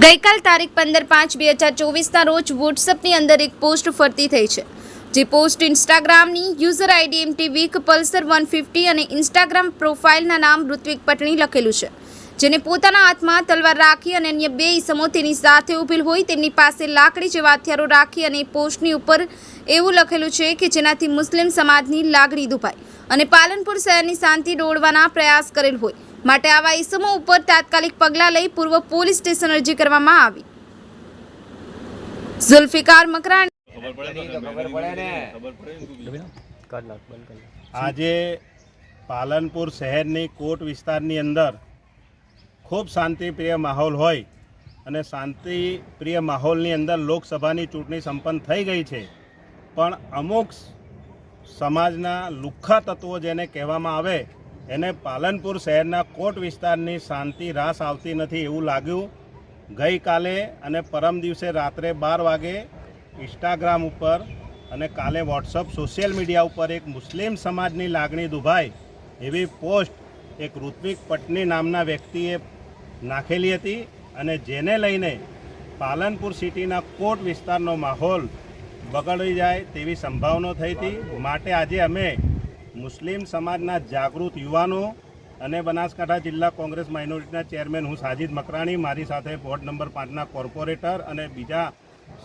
ગઈકાલ તારીખ 15/5/2024ના રોજ વોટ્સએપની અંદર એક પોસ્ટ ફરતી થઈ છે, જે પોસ્ટ ઇન્સ્ટાગ્રામની user ID MT week Pulsar 150 અને ઇન્સ્ટાગ્રામ પ્રોફાઇલના નામ ઋત્વિક પટણી લખેલું છે, જેને પોતાના હાથમાં તલવાર રાખી અને અન્ય બે ઈસમો તેની સાથે ઊભેલ હોય તેમની પાસે લાકડી જેવા હથિયારો રાખી અને પોસ્ટની ઉપર એવું લખેલું છે કે જેનાથી મુસ્લિમ સમાજની લાગણી દુભાય અને પાલનપુર શહેરની શાંતિ દોડવાના પ્રયાસ કરેલ હોય માટે આવા ઈસમો ઉપર તાત્કાલિક પગલાં લઈ પૂર્વ પોલીસ સ્ટેશન અરજી કરવામાં આવી। ઝુલ્ફિકાર મકરાણી। આજે પાલનપુર શહેરની કોટ વિસ્તારની અંદર ખૂબ શાંતિપ્રિય માહોલ હોય અને શાંતિપ્રિય માહોલની અંદર લોકસભાની ચૂંટણી સંપન્ન થઈ ગઈ છે, પણ અમુક સમાજના લુખ્ખા તત્વો જેને કહેવામાં આવે એને પાલનપુર શહેરના કોટ વિસ્તારની શાંતિ રાસ આવતી નથી એવું લાગ્યું। ગઈકાલે અને પરમ દિવસે રાત્રે 12 વાગે ઇન્સ્ટાગ્રામ ઉપર અને કાલે વોટ્સઅપ સોશિયલ મીડિયા ઉપર એક મુસ્લિમ સમાજની લાગણી દુભાય એવી પોસ્ટ એક ઋત્વિક પટણી નામના વ્યક્તિએ નાખેલી હતી અને જેને લઈને પાલનપુર સિટીના કોટ વિસ્તારનો માહોલ બગડી જાય તેવી સંભાવના થઈ હતી। માટે આજે અમે મુસ્લિમ સમાજના જાગૃત યુવાનો અને બનાસકાંઠા જિલ્લા કોંગ્રેસ માઇનોરિટીના ચેરમેન હું સાજિદ મકરાણી, મારી સાથે વોર્ડ નંબર 5ના કોર્પોરેટર અને બીજા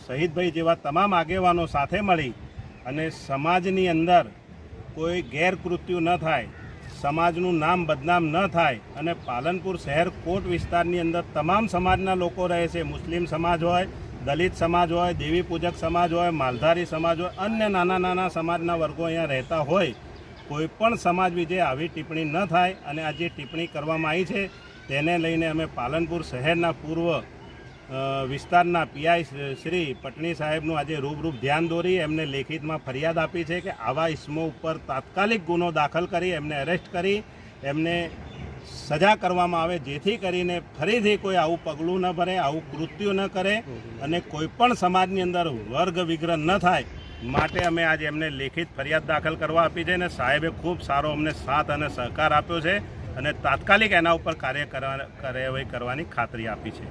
શહીદભાઈ જેવા તમામ આગેવાનો સાથે મળી અને સમાજની અંદર કોઈ ગેરકૃત્યુ ન થાય, સમાજનું નામ બદનામ ન થાય અને પાલનપુર શહેર કોટ વિસ્તારની અંદર તમામ સમાજના લોકો રહે છે। મુસ્લિમ સમાજ હોય, દલિત સમાજ હોય, દેવી પૂજક સમાજ હોય, માલધારી સમાજ હોય, અન્ય નાના નાના સમાજના વર્ગો અહીંયા રહેતા હોય, કોઈપણ સમાજ વિશે આવી ટિપ્પણી ન થાય અને આ જે ટિપ્પણી કરવામાં આવી છે તેને લઈને અમે પાલનપુર શહેરના પૂર્વ વિસ્તારના પીઆઈ શ્રી પટણી સાહેબનું આજે રૂબરૂપ ધ્યાન દોરી એમને લેખિતમાં ફરિયાદ આપી છે કે આવા ઇસમો ઉપર તાત્કાલિક ગુનો દાખલ કરી એમને અરેસ્ટ કરી એમને સજા કરવામાં આવે, જેથી કરીને ફરીથી કોઈ આવું પગલું ન ભરે, આવું કૃત્ય ન કરે અને કોઈપણ સમાજની અંદર વર્ગ વિગ્રહ ન થાય। માટે અમે આજે એમને લેખિત ફરિયાદ દાખલ કરવા આપી છે અને સાહેબે ખૂબ સારો અમને સાથ અને સહકાર આપ્યો છે અને તાત્કાલિક એના ઉપર કાર્યવાહી કરવાની ખાતરી આપી છે।